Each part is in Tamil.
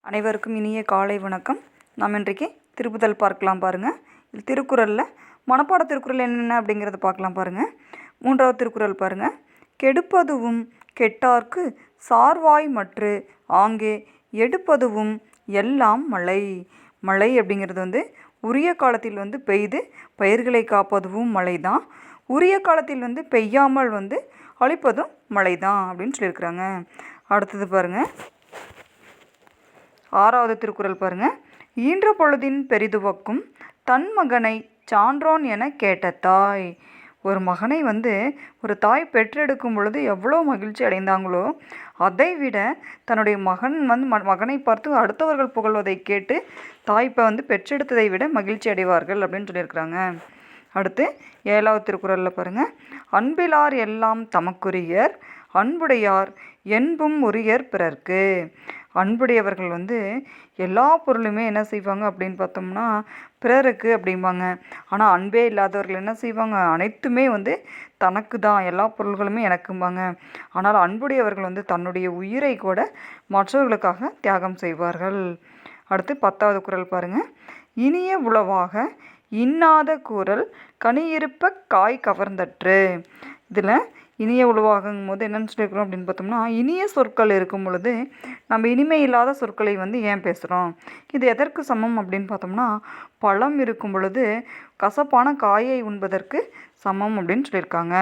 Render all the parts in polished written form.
அனைவருக்கும் இனிய காலை வணக்கம். நாம் இன்றைக்கு திருப்புதல் பார்க்கலாம் பாருங்கள். இது திருக்குறளில் மனப்பாட திருக்குறள் என்னென்ன அப்படிங்கிறத பார்க்கலாம் பாருங்கள். 3வது திருக்குறள் பாருங்கள். கெடுப்பதுவும் கெட்டார்க்கு சார்வாய் மற்று ஆங்கே எடுப்பதுவும் எல்லாம் மழை. மழை அப்படிங்கிறது உரிய காலத்தில் பெய்து பயிர்களை காப்பதுவும் மழை தான். உரிய காலத்தில் பெய்யாமல் அழிப்பதும் மழை தான் அப்படின்னு சொல்லியிருக்கிறாங்க. அடுத்தது பாருங்கள். 6வது திருக்குறள் பாருங்கள். ஈன்ற பொழுதின் பெரிதுவக்கும் தன் மகனை சான்றோன் என கேட்ட தாய். ஒரு மகனை ஒரு தாய் பெற்றெடுக்கும் பொழுது எவ்வளோ மகிழ்ச்சி அடைந்தாங்களோ அதை விட தன்னுடைய மகனை பார்த்து அடுத்தவர்கள் புகழ்வதை கேட்டு தாய் பெற்றெடுத்ததை விட மகிழ்ச்சி அடைவார்கள் அப்படின்னு சொல்லியிருக்கிறாங்க. அடுத்து 7வது திருக்குறளில் பாருங்கள். அன்பிலார் எல்லாம் தமக்குரியர் அன்புடையார் என்பும் உரியர் பிறர்க்கு. அன்புடையவர்கள் எல்லா பொருளுமே என்ன செய்வாங்க அப்படின்னு பார்த்தோம்னா பிறருக்கு அப்படிம்பாங்க. ஆனால் அன்பே இல்லாதவர்கள் என்ன செய்வாங்க, அனைத்துமே தனக்கு தான், எல்லா பொருள்களுமே எனக்கும்பாங்க. ஆனால் அன்புடையவர்கள் தன்னுடைய உயிரை கூட மற்றவர்களுக்காக தியாகம் செய்வார்கள். அடுத்து 10வது குறள் பாருங்கள். இனிய உளவாக இன்னாத கூறல் கனியிருப்ப காய் கவர்ந்தற்று. இதில் இனிய உளவாகும் போது என்னென்னு சொல்லியிருக்கிறோம் அப்படின்னு பார்த்தோம்னா, இனிய சொற்கள் இருக்கும் பொழுது நம்ம இனிமை இல்லாத சொற்களை ஏன் பேசுகிறோம், இது எதற்கு சமம் அப்படின்னு பார்த்தோம்னா, பழம் இருக்கும் பொழுது கசப்பான காயை உண்பதற்கு சமம் அப்படின்னு சொல்லியிருக்காங்க.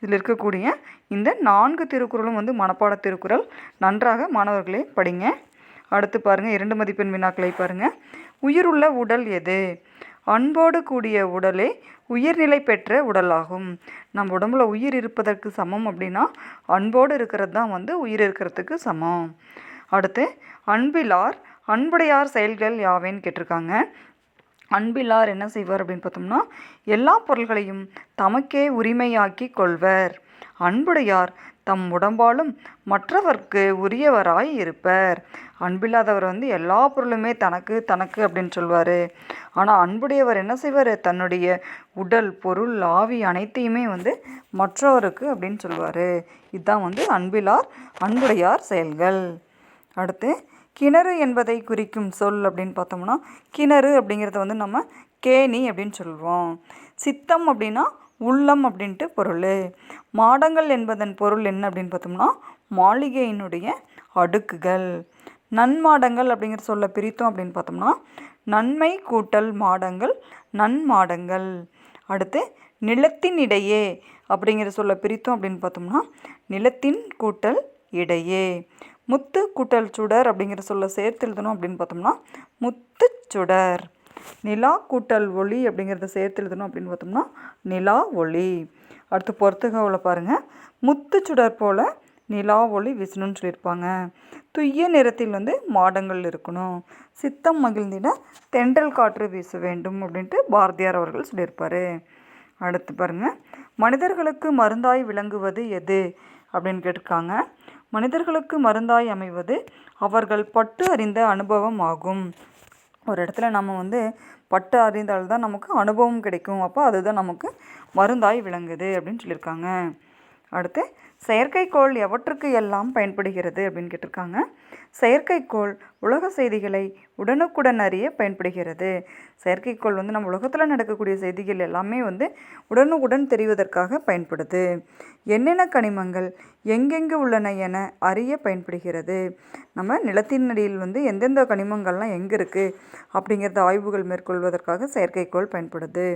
இதில் இருக்கக்கூடிய இந்த 4 திருக்குறளும் மனப்பாட திருக்குறள். நன்றாக மாணவர்களே படிங்க. அடுத்து பாருங்கள். 2 மதிப்பெண் வினாக்களை பாருங்கள். உயிருள்ள உடல் எது? அன்போடு கூடிய உடலே உயிர்நிலை பெற்ற உடலாகும். நம்ம உடம்புல உயிர் இருப்பதற்கு சமம் அப்படின்னா அன்போடு இருக்கிறது தான் உயிர் இருக்கிறதுக்கு சமம். அடுத்து அன்பிலார் அன்புடையார் செயல்கள் யாவேன்னு கேட்டிருக்காங்க. அன்பிலார் என்ன செய்வார் அப்படின்னு பார்த்தோம்னா, எல்லா பொருள்களையும் தமக்கே உரிமையாக்கி கொள்வர். அன்புடையார் தம் உடம்பாலும் மற்றவர்க்கு உரியவராய் இருப்பர். அன்பில்லாதவர் எல்லா பொருளுமே தனக்கு தனக்கு அப்படின்னு சொல்வார். ஆனால் அன்புடையவர் என்ன செய்வார், தன்னுடைய உடல் பொருள் ஆவி அனைத்தையுமே மற்றவருக்கு அப்படின்னு சொல்வார். இதுதான் அன்பிலார் அன்புடையார் செயல்கள். அடுத்து கிணறு என்பதை குறிக்கும் சொல் அப்படின்னு பார்த்தோம்னா, கிணறு அப்படிங்கிறத நம்ம கேணி அப்படின்னு சொல்லுவோம். சித்தம் அப்படின்னா உள்ளம் அப்படின்ட்டு பொருள். மாடங்கள் என்பதன் பொருள் என்ன அப்படின்னு பார்த்தோம்னா, மாளிகையினுடைய அடுக்குகள். நன்மாடங்கள் அப்படிங்கிற சொல்ல பிரித்தோம் அப்படின்னு பார்த்தோம்னா, நன்மை கூட்டல் மாடங்கள் நன்மாடங்கள். அடுத்து நிலத்தின் இடையே அப்படிங்கிற சொல்ல பிரித்தோம் அப்படின்னு பார்த்தோம்னா, நிலத்தின் கூட்டல் இடையே. முத்து கூட்டல் சுடர் அப்படிங்கிற சொல்ல சேர்த்து எழுதணும் அப்படின்னு பார்த்தோம்னா, முத்து சுடர். நிலா கூட்டல் ஒளி அப்படிங்கிறத சேர்த்து எழுதணும் அப்படின்னு பார்த்தோம்னா, நிலா ஒளி. அடுத்து பொறுத்துகவில் பாருங்கள். முத்து சுடர் போல் நிலா ஒளி வீசணும்னு சொல்லியிருப்பாங்க. துய்ய நிறத்தில் மாடங்கள் இருக்கணும். சித்தம் மகிழ்ந்திட தென்றல் காற்று வீச வேண்டும் அப்படின்ட்டு பாரதியார் அவர்கள் சொல்லியிருப்பார். அடுத்து பாருங்கள். மனிதர்களுக்கு மருந்தாய் விளங்குவது எது அப்படின்னு கேட்டிருக்காங்க. மனிதர்களுக்கு மருந்தாய் அமைவது அவர்கள் பட்டு அறிந்த அனுபவம் ஆகும். ஒரு இடத்துல நம்ம பட்டு அறிந்தால்தான் நமக்கு அனுபவம் கிடைக்கும். அப்போ அதுதான் நமக்கு மருந்தாய் விளங்குது அப்படின்னு சொல்லியிருக்காங்க. அடுத்து செயற்கைக்கோள் எவற்றுக்கு எல்லாம் பயன்படுகிறது அப்படின்னு கேட்டிருக்காங்க. செயற்கைக்கோள் உலக செய்திகளை உடனுக்குடன் அறிய பயன்படுகிறது. செயற்கைக்கோள் நம்ம உலகத்தில் நடக்கக்கூடிய செய்திகள் எல்லாமே உடனுக்குடன் தெரிவதற்காக பயன்படுது. என்னென்ன கனிமங்கள் எங்கெங்கே உள்ளன என அறிய பயன்படுகிறது. நம்ம நிலத்தின் அடியில் எந்தெந்த கனிமங்கள்லாம் எங்கே இருக்குது அப்படிங்கிறத ஆய்வுகள் மேற்கொள்வதற்காக செயற்கைக்கோள் பயன்படுது.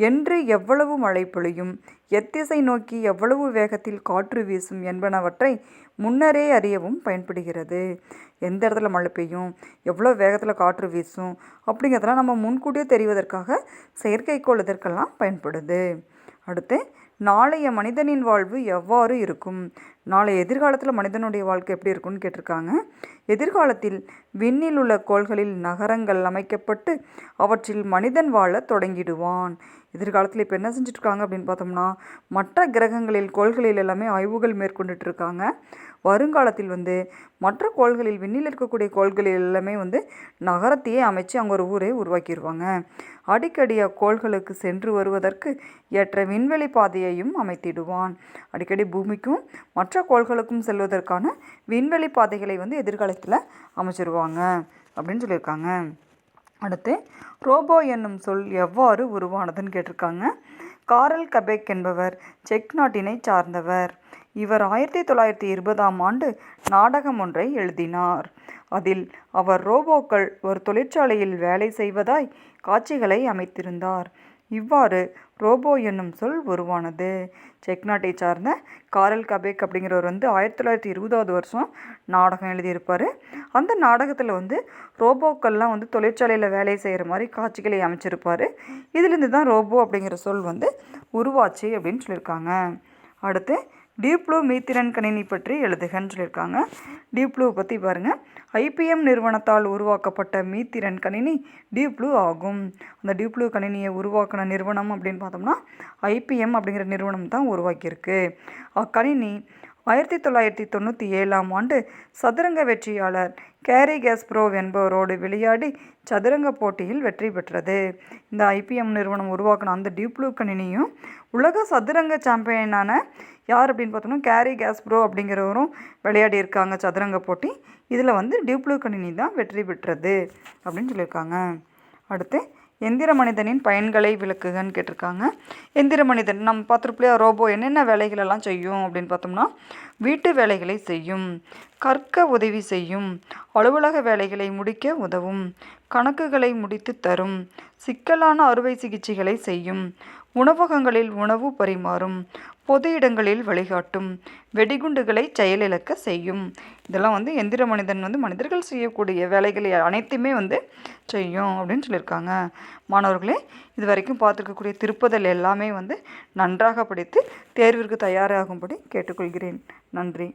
என்று எவ்வளவு மழை பொழியும், எத்திசை நோக்கி எவ்வளவு வேகத்தில் காற்று வீசும் என்பனவற்றை முன்னரே அறியவும் பயன்படுகிறது. எந்த இடத்துல மழை பெய்யும், எவ்வளோ வேகத்தில் காற்று வீசும் அப்படிங்கிறதெல்லாம் நம்ம முன்கூட்டியே தெரிவதற்காக செயற்கைக்கோள் இதற்கெல்லாம் பயன்படுது. அடுத்து நாளைய மனிதனின் வாழ்வு எவ்வாறு இருக்கும், நாளைய எதிர்காலத்தில் மனிதனுடைய வாழ்க்கை எப்படி இருக்கும்னு கேட்டிருக்காங்க. எதிர்காலத்தில் விண்ணில் உள்ள கோள்களில் நகரங்கள் அமைக்கப்பட்டு அவற்றில் மனிதன் வாழ தொடங்கிடுவான். எதிர்காலத்தில் இப்போ என்ன செஞ்சுட்ருக்காங்க அப்படின்னு பார்த்தோம்னா, மற்ற கிரகங்களில் கோள்களில் எல்லாமே ஆய்வுகள் மேற்கொண்டுட்டு இருக்காங்க. வருங்காலத்தில் வந்து மற்ற கோள்களில் விண்ணில் இருக்கக்கூடிய கோள்களில் எல்லாமே வந்து நகரத்தையே அமைச்சு அங்கே ஒரு ஊரே உருவாக்கிடுவாங்க. அடிக்கடி அக்கோள்களுக்கு சென்று வருவதற்கு ஏற்ற விண்வெளி பாதையையும் அமைத்திடுவான். அடிக்கடி பூமிக்கும் மற்ற கோள்களுக்கும் செல்வதற்கான விண்வெளி பாதைகளை வந்து எதிர்காலத்தில் அமைச்சிருவாங்க அப்படின்னு சொல்லியிருக்காங்க. அடுத்து ரோபோ என்னும் சொல் எவ்வாறு உருவானதுன்னு கேட்டிருக்காங்க. காரல் கபெக் என்பவர் செக் நாட்டினை சார்ந்தவர். இவர் 1920ஆம் ஆண்டு நாடகம் ஒன்றை எழுதினார். அதில் அவர் ரோபோக்கள் ஒரு தொழிற்சாலையில் வேலை செய்வதாய் காட்சிகளை அமைத்திருந்தார். இவ்வாறு ரோபோ என்னும் சொல் உருவானது. செக் நாட்டை சார்ந்த காரல் கபெக் அப்படிங்கிறவர் வந்து 1920ஆவது வருஷம் நாடகம் எழுதியிருப்பார். அந்த நாடகத்தில் வந்து ரோபோக்கள்லாம் வந்து தொழிற்சாலையில் வேலை செய்கிற மாதிரி காட்சிகளை அமைச்சிருப்பார். இதிலிருந்து தான் ரோபோ அப்படிங்கிற சொல் வந்து உருவாச்சு அப்படின்னு சொல்லியிருக்காங்க. அடுத்து டீப் ப்ளூ மீத்திறன் கணினி பற்றி எழுதுகன்னு சொல்லியிருக்காங்க. டீப் ப்ளூ பற்றி பாருங்கள். IBM நிறுவனத்தால் உருவாக்கப்பட்ட மீத்திறன் கணினி டீப் ப்ளூ ஆகும். அந்த டீப் ப்ளூ கணினியை உருவாக்கின நிறுவனம் அப்படின்னு பார்த்தோம்னா IBM அப்படிங்கிற நிறுவனம் தான் உருவாக்கியிருக்கு. அக்கணினி 1997ஆம் ஆண்டு சதுரங்க வெற்றியாளர் கேரி காஸ்பரோவ் என்பவரோடு விளையாடி சதுரங்க போட்டியில் வெற்றி பெற்றது. இந்த IBM நிறுவனம் உருவாக்கின அந்த டீப் ப்ளூ கணினியும் உலக சதுரங்க சாம்பியனான யார் அப்படின்னு பார்த்தோம்னா கேரி காஸ்பரோவ் அப்படிங்கிறவரும் விளையாடி இருக்காங்க சதுரங்க போட்டி. இதில் வந்து டீப் ப்ளூ கணினி தான் வெற்றி பெற்றது அப்படின்னு சொல்லியிருக்காங்க. அடுத்து எந்திர மனிதனின் பயன்களை விளக்குகன்னு கேட்டிருக்காங்க. எந்திர மனிதன் நம்ம பார்த்துருப்பிலையா, ரோபோ என்னென்ன வேலைகளெல்லாம் செய்யும் அப்படின்னு பார்த்தோம்னா வீட்டு வேலைகளை செய்யும், கற்க உதவி செய்யும், அலுவலக வேலைகளை முடிக்க உதவும், கணக்குகளை முடித்து தரும், சிக்கலான அறுவை சிகிச்சைகளை செய்யும், உணவகங்களில் உணவு பரிமாறும், பொது இடங்களில் வழிகாட்டும், வெடிகுண்டுகளை செயலிழக்க செய்யும். இதெல்லாம் வந்து எந்திர மனிதன் வந்து மனிதர்கள் செய்யக்கூடிய வேலைகளை அனைத்துமே வந்து செய்யும் அப்படின்னு சொல்லியிருக்காங்க. மாணவர்களே, இது வரைக்கும் பார்த்துருக்கக்கூடிய திருப்புதல் எல்லாமே வந்து நன்றாக படித்து தேர்விற்கு தயாராகும்படி கேட்டுக்கொள்கிறேன். நன்றி.